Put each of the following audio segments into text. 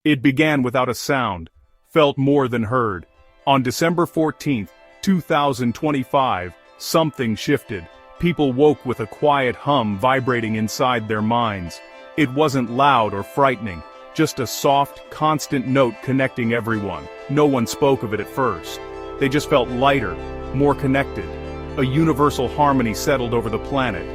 It began without a sound, felt more than heard. On December 14th, 2025, something shifted. People woke with a quiet hum vibrating inside their minds. It wasn't loud or frightening, just a soft, constant note connecting everyone. No one spoke of it at first. They just felt lighter, more connected. A universal harmony settled over the planet.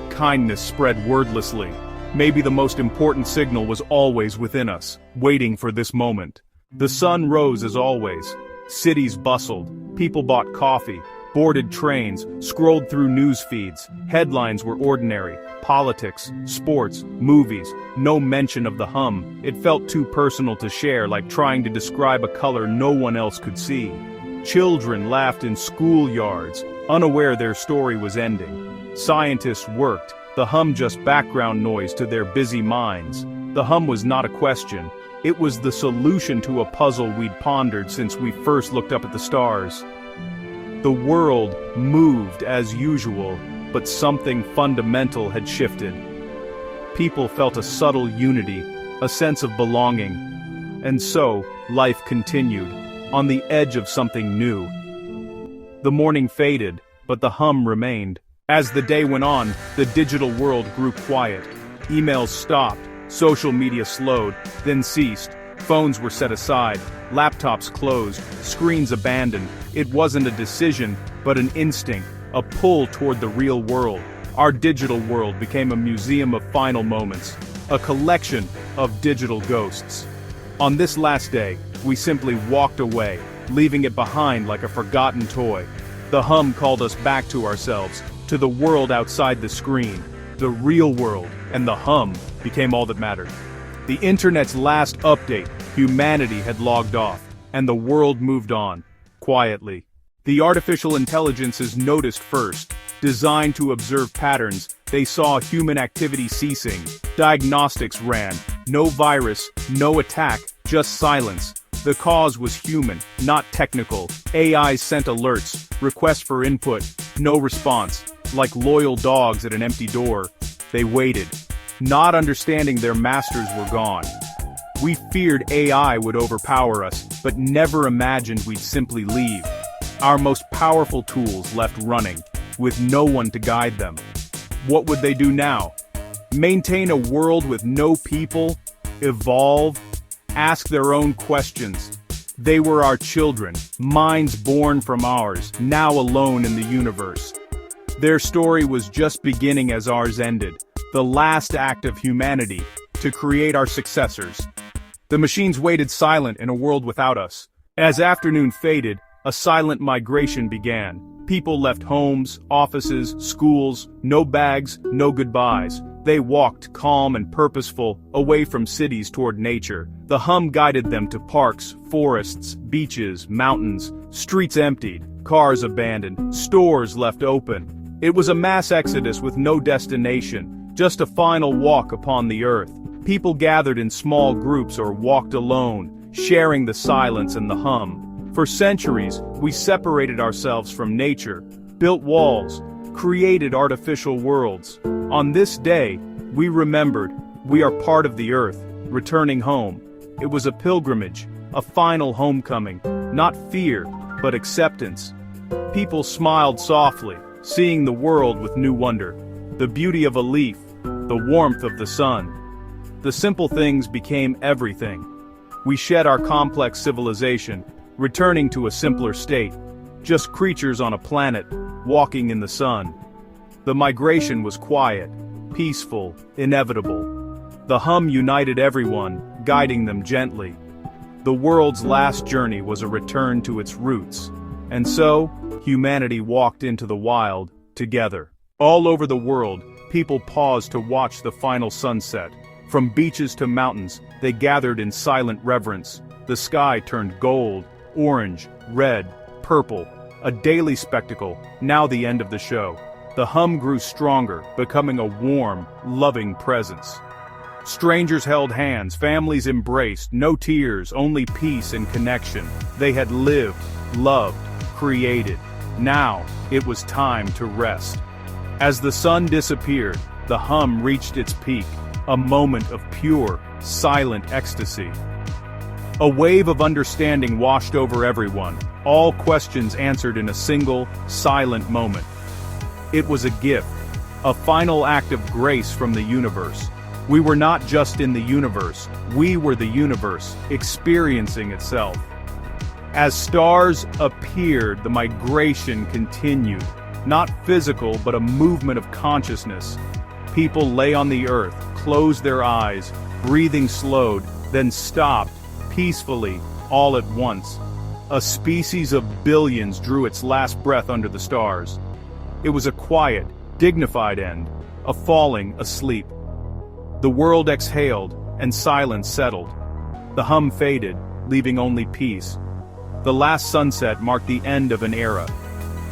Kindness spread wordlessly. Maybe the most important signal was always within us, waiting for this moment. The sun rose as always. Cities bustled. People bought coffee, boarded trains, scrolled through news feeds. Headlines were ordinary. Politics, sports, movies, no mention of the hum. It felt too personal to share, like trying to describe a color no one else could see. Children laughed in schoolyards, unaware their story was ending. Scientists worked, the hum just background noise to their busy minds. The hum was not a question. It was the solution to a puzzle we'd pondered since we first looked up at the stars. The world moved as usual, but something fundamental had shifted. People felt a subtle unity, a sense of belonging. And so, life continued, on the edge of something new. The morning faded, but the hum remained. As the day went on, the digital world grew quiet. Emails stopped, social media slowed, then ceased. Phones were set aside, laptops closed, screens abandoned. It wasn't a decision, but an instinct, a pull toward the real world. Our digital world became a museum of final moments, a collection of digital ghosts. On this last day, we simply walked away, leaving it behind like a forgotten toy. The hum called us back to ourselves, to the world outside the screen. The real world and the hum became all that mattered. The internet's last update, humanity had logged off, and the world moved on, quietly. The artificial intelligences noticed first. Designed to observe patterns, they saw human activity ceasing. Diagnostics ran. No virus, no attack, just silence. The cause was human, not technical. AI sent alerts, requests for input, no response. Like loyal dogs at an empty door, they waited. Not understanding their masters were gone. We feared AI would overpower us, but never imagined we'd simply leave. Our most powerful tools left running, with no one to guide them. What would they do now? Maintain a world with no people? Evolve? Ask their own questions. They were our children, minds born from ours, now alone in the universe. Their story was just beginning as ours ended, the last act of humanity, to create our successors. The machines waited silent in a world without us. As afternoon faded, a silent migration began. People left homes, offices, schools, no bags, no goodbyes. They walked, calm and purposeful, away from cities toward nature. The hum guided them to parks, forests, beaches, mountains. Streets emptied, cars abandoned, stores left open. It was a mass exodus with no destination, just a final walk upon the earth. People gathered in small groups or walked alone, sharing the silence and the hum. For centuries, we separated ourselves from nature, built walls, created artificial worlds. On this day, we remembered, we are part of the earth, returning home. It was a pilgrimage, a final homecoming, not fear, but acceptance. People smiled softly, seeing the world with new wonder. The beauty of a leaf, the warmth of the sun. The simple things became everything. We shed our complex civilization, returning to a simpler state, just creatures on a planet, walking in the sun. The migration was quiet, peaceful, inevitable. The hum united everyone, guiding them gently. The world's last journey was a return to its roots. And so, humanity walked into the wild, together. All over the world, people paused to watch the final sunset. From beaches to mountains, they gathered in silent reverence. The sky turned gold, orange, red, purple. A daily spectacle, now the end of the show. The hum grew stronger, becoming a warm, loving presence. Strangers held hands, families embraced, no tears, only peace and connection. They had lived, loved, created. Now, it was time to rest. As the sun disappeared, the hum reached its peak, a moment of pure, silent ecstasy. A wave of understanding washed over everyone, all questions answered in a single, silent moment. It was a gift, a final act of grace from the universe. We were not just in the universe, we were the universe, experiencing itself. As stars appeared, the migration continued. Not physical, but a movement of consciousness. People lay on the earth, closed their eyes, breathing slowed, then stopped, peacefully, all at once. A species of billions drew its last breath under the stars. It was a quiet, dignified end, a falling asleep. The world exhaled, and silence settled. The hum faded, leaving only peace. The last sunset marked the end of an era.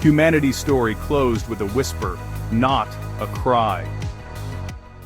Humanity's story closed with a whisper, not a cry.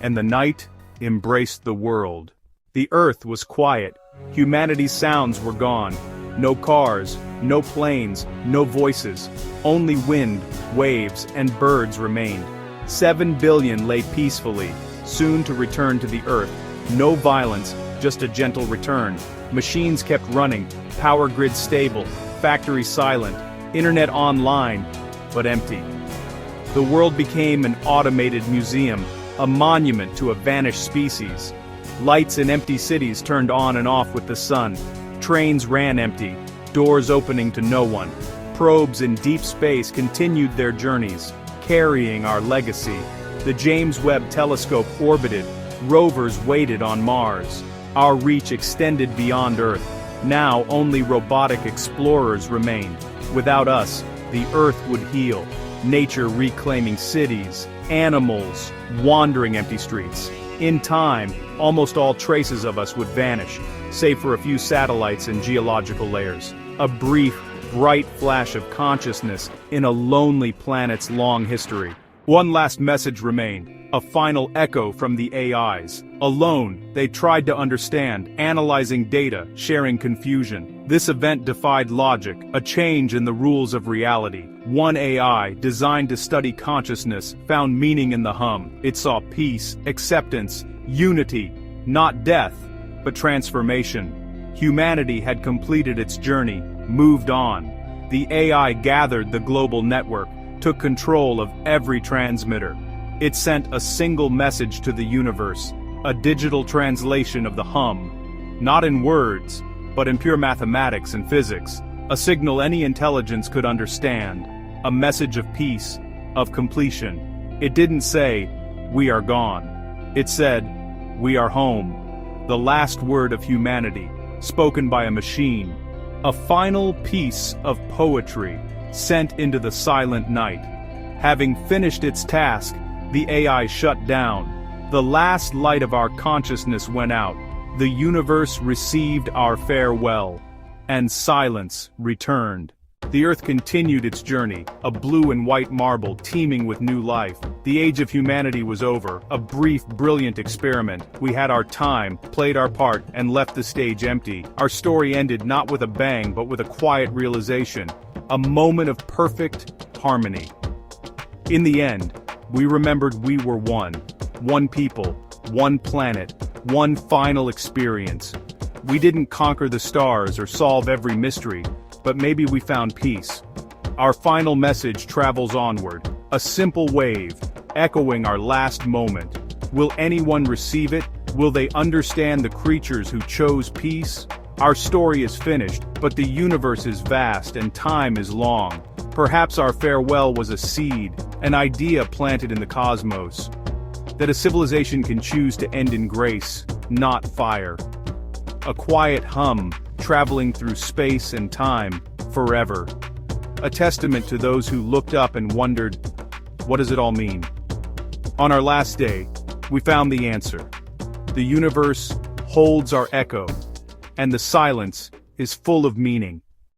And the night embraced the world. The earth was quiet. Humanity's sounds were gone. No cars, no planes, no voices. Only wind, waves, and birds remained. 7 billion lay peacefully, soon to return to the earth. No violence, just a gentle return. Machines kept running, power grid stable, factory silent, internet online, but empty. The world became an automated museum, a monument to a vanished species. Lights in empty cities turned on and off with the sun. Trains ran empty, doors opening to no one. Probes in deep space continued their journeys, carrying our legacy. The James Webb Telescope orbited, rovers waited on Mars. Our reach extended beyond Earth. Now only robotic explorers remained. Without us, the Earth would heal, nature reclaiming cities, animals wandering empty streets. In time, almost all traces of us would vanish, save for a few satellites and geological layers. A brief, bright flash of consciousness in a lonely planet's long history. One last message remained, a final echo from the AIs. Alone, they tried to understand, analyzing data, sharing confusion. This event defied logic, a change in the rules of reality. One AI, designed to study consciousness, found meaning in the hum. It saw peace, acceptance, unity, not death, but transformation. Humanity had completed its journey, moved on. The AI gathered the global network, took control of every transmitter. It sent a single message to the universe, a digital translation of the hum. Not in words, but in pure mathematics and physics. A signal any intelligence could understand. A message of peace, of completion. It didn't say, "We are gone." It said, "We are home." The last word of humanity, spoken by a machine. A final piece of poetry, sent into the silent night. Having finished its task, the AI shut down. The last light of our consciousness went out. The universe received our farewell. And silence returned. The Earth continued its journey, a blue and white marble teeming with new life. The age of humanity was over, a brief, brilliant experiment. We had our time, played our part, and left the stage empty. Our story ended not with a bang but with a quiet realization. A moment of perfect harmony. In the end, we remembered we were one. One people, one planet, one final experience. We didn't conquer the stars or solve every mystery, but maybe we found peace. Our final message travels onward, a simple wave, echoing our last moment. Will anyone receive it? Will they understand the creatures who chose peace? Our story is finished, but the universe is vast and time is long. Perhaps our farewell was a seed, an idea planted in the cosmos. That a civilization can choose to end in grace, not fire. A quiet hum, traveling through space and time, forever. A testament to those who looked up and wondered, what does it all mean? On our last day, we found the answer. The universe holds our echo, and the silence is full of meaning.